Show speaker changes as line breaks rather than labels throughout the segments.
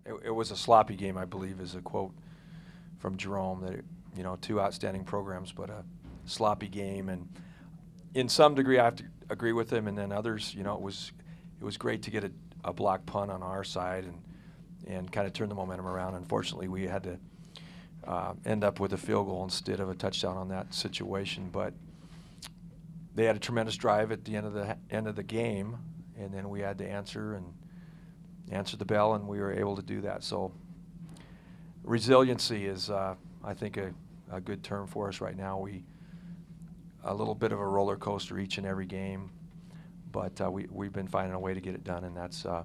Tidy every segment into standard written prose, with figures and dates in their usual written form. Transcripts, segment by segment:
it was a sloppy game, I believe, is a quote from Jerome, that two outstanding programs, but a sloppy game. And in some degree, I have to agree with him. And then others, it was great to get a block punt on our side and kind of turn the momentum around. Unfortunately, we had to end up with a field goal instead of a touchdown on that situation. But they had a tremendous drive at the end of the game, and then we had to answer the bell, and we were able to do that. So resiliency is, I think, a good term for us right now. A little bit of a roller coaster each and every game, but we've been finding a way to get it done, and that's I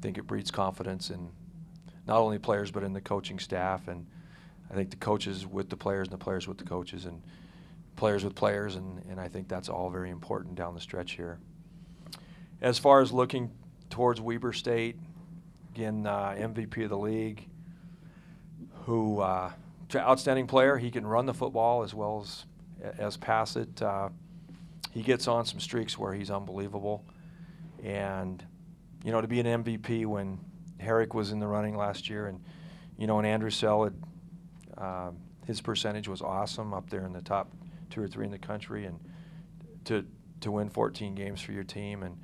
think it breeds confidence in not only players but in the coaching staff, and I think the coaches with the players and the players with the coaches and players with players, and I think that's all very important down the stretch here. As far as looking towards Weber State, again, MVP of the league, who outstanding player. He can run the football as well as pass it. He gets on some streaks where he's unbelievable. And, to be an MVP when Herrick was in the running last year, and, and Andrew Sell, his percentage was awesome, up there in the top 2 or 3 in the country, and to win 14 games for your team, and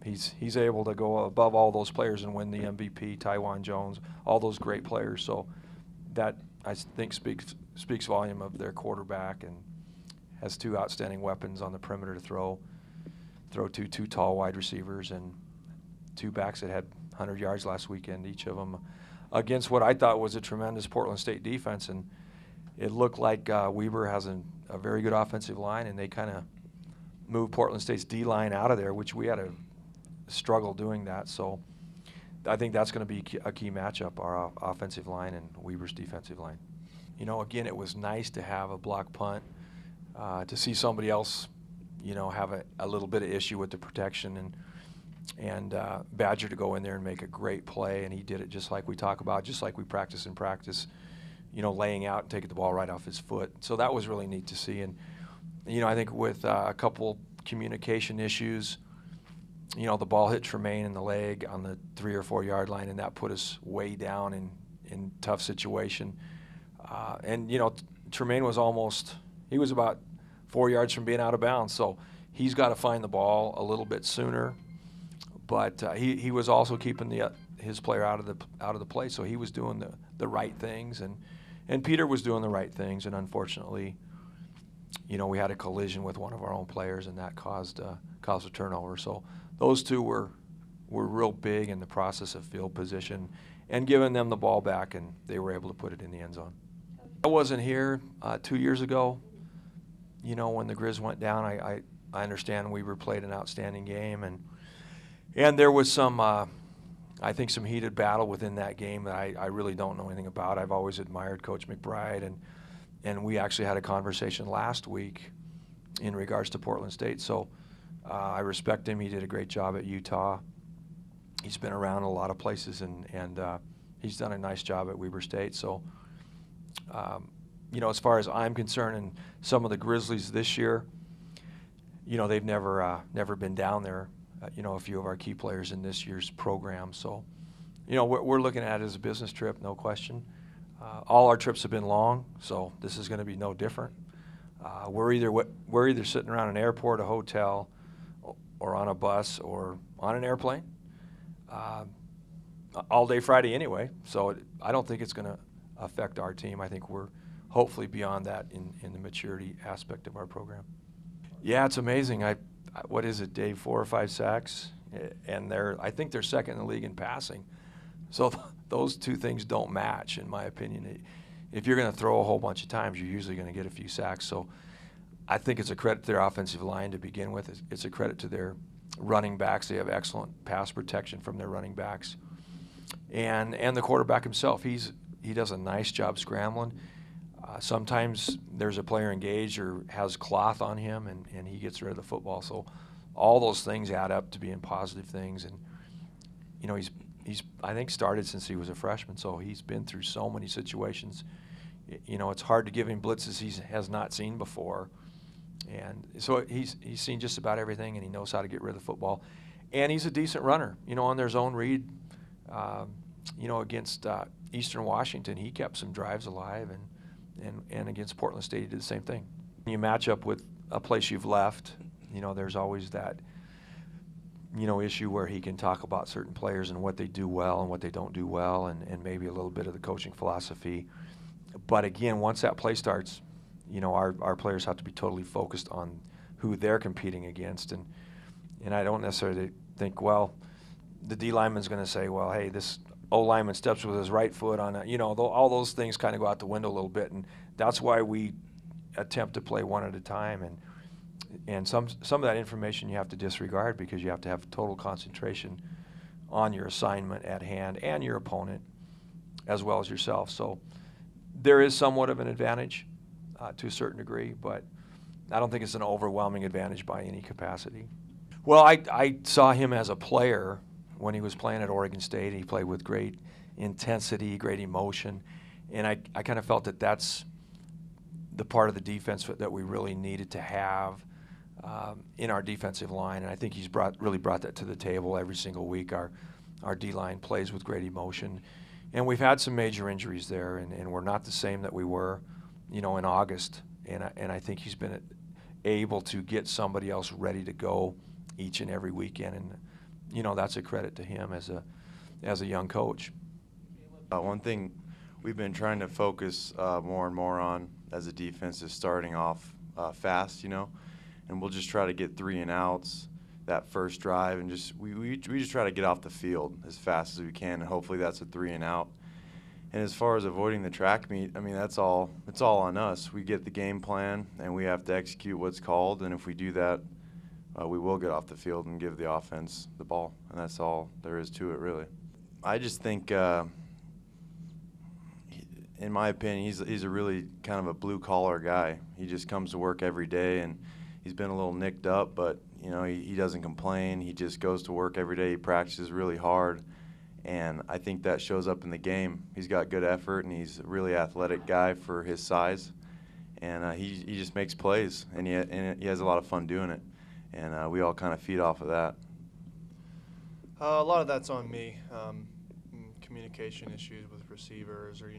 he's able to go above all those players and win the MVP, Tywan Jones, all those great players. So that, I think, speaks volume of their quarterback, and has 2 outstanding weapons on the perimeter to throw to 2 tall wide receivers and 2 backs that had 100 yards last weekend, each of them, against what I thought was a tremendous Portland State defense. And it looked like Weber has a very good offensive line, and they kind of moved Portland State's D-line out of there, which we had a struggle doing that. So I think that's going to be a key matchup, our offensive line and Weber's defensive line. Again, it was nice to have a block punt, to see somebody else, have a little bit of issue with the protection, and Badger to go in there and make a great play, and he did it just like we talk about, just like we practice in practice, laying out and taking the ball right off his foot. So that was really neat to see. And I think with a couple communication issues, the ball hit Tremaine in the leg on the 3 or 4 yard line, and that put us way down in tough situation. And Tremaine was about 4 yards from being out of bounds, so he's got to find the ball a little bit sooner. But he was also keeping his player out of the play, so he was doing the right things, and Peter was doing the right things, and unfortunately, we had a collision with one of our own players, and that caused a turnover. So those 2 were real big in the process of field position and giving them the ball back, and they were able to put it in the end zone. I wasn't here 2 years ago. When the Grizz went down, I understand Weber played an outstanding game, and there was some, I think, some heated battle within that game that I really don't know anything about. I've always admired Coach McBride, and we actually had a conversation last week in regards to Portland State. So I respect him. He did a great job at Utah. He's been around a lot of places, and he's done a nice job at Weber State. So, as far as I'm concerned, and some of the Grizzlies this year, they've never been down there. A few of our key players in this year's program. So, we're looking at it as a business trip, no question. All our trips have been long, so this is going to be no different. We're either sitting around an airport, a hotel, or on a bus, or on an airplane, all day Friday anyway. So I don't think it's going to affect our team. I think we're hopefully beyond that in the maturity aspect of our program. Yeah, it's amazing. What is it, Dave? 4 or 5 sacks, and I think they're second in the league in passing. So those 2 things don't match, in my opinion. If you're going to throw a whole bunch of times, you're usually going to get a few sacks. So I think it's a credit to their offensive line to begin with. It's a credit to their running backs. They have excellent pass protection from their running backs, and the quarterback himself. He does a nice job scrambling. Sometimes there's a player engaged or has cloth on him, and he gets rid of the football. So all those things add up to being positive things. And he's I think started since he was a freshman, so he's been through so many situations. It's hard to give him blitzes he has not seen before, and so he's seen just about everything, and he knows how to get rid of the football. And he's a decent runner. On their zone read, You know, against Eastern Washington, he kept some drives alive, and against Portland State, he did the same thing. When you match up with a place you've left, you know, there's always that, you know, issue where he can talk about certain players and what they do well and what they don't do well, and maybe a little bit of the coaching philosophy. But again, once that play starts, you know, our players have to be totally focused on who they're competing against, and I don't necessarily think, well, the D lineman's going to say, well, hey, this O lineman steps with his right foot on, you know, all those things kind of go out the window a little bit, and that's why we attempt to play one at a time, and some of that information you have to disregard because you have to have total concentration on your assignment at hand and your opponent as well as yourself. So there is somewhat of an advantage to a certain degree, but I don't think it's an overwhelming advantage by any capacity. Well, I saw him as a player when he was playing at Oregon State. He played with great intensity, great emotion, and I kind of felt that that's the part of the defense that we really needed to have in our defensive line, and I think he's really brought that to the table every single week. Our D-line plays with great emotion, and we've had some major injuries there, and we're not the same that we were, you know, in August, and I think he's been able to get somebody else ready to go each and every weekend, and you know, that's a credit to him as a young coach.
One thing we've been trying to focus more and more on as a defense is starting off fast, you know, and we'll just try to get 3 and outs that first drive, and we just try to get off the field as fast as we can, and hopefully that's a 3 and out. And as far as avoiding the track meet, I mean, it's all on us. We get the game plan, and we have to execute what's called, and if we do that, we will get off the field and give the offense the ball, and that's all there is to it, really. I just think, in my opinion, he's a really kind of a blue-collar guy. He just comes to work every day, and he's been a little nicked up, but you know, he doesn't complain. He just goes to work every day. He practices really hard, and I think that shows up in the game. He's got good effort, and he's a really athletic guy for his size, and he just makes plays, and he has a lot of fun doing it. And we all kind of feed off of that.
A lot of that's on me. Communication issues with receivers, or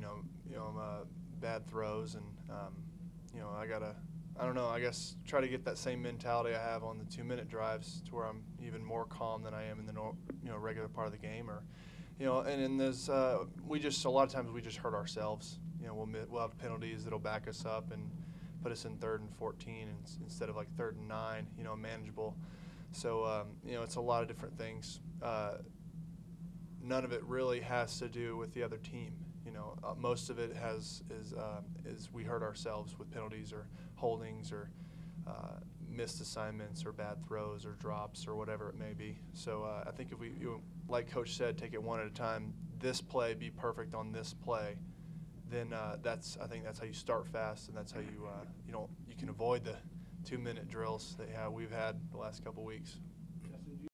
bad throws, and I don't know. I guess try to get that same mentality I have on the 2-minute drives, to where I'm even more calm than I am in the regular part of the game, or and in this a lot of times we just hurt ourselves. We'll have penalties that'll back us up and put us in 3rd and 14 instead of like 3rd and 9, manageable. So, it's a lot of different things. None of it really has to do with the other team. Most of it is we hurt ourselves with penalties or holdings or missed assignments or bad throws or drops or whatever it may be. So I think if we, like Coach said, take it one at a time, this play, be perfect on this play, then I think that's how you start fast, and that's how you can avoid the 2-minute drills that we've had the last couple weeks.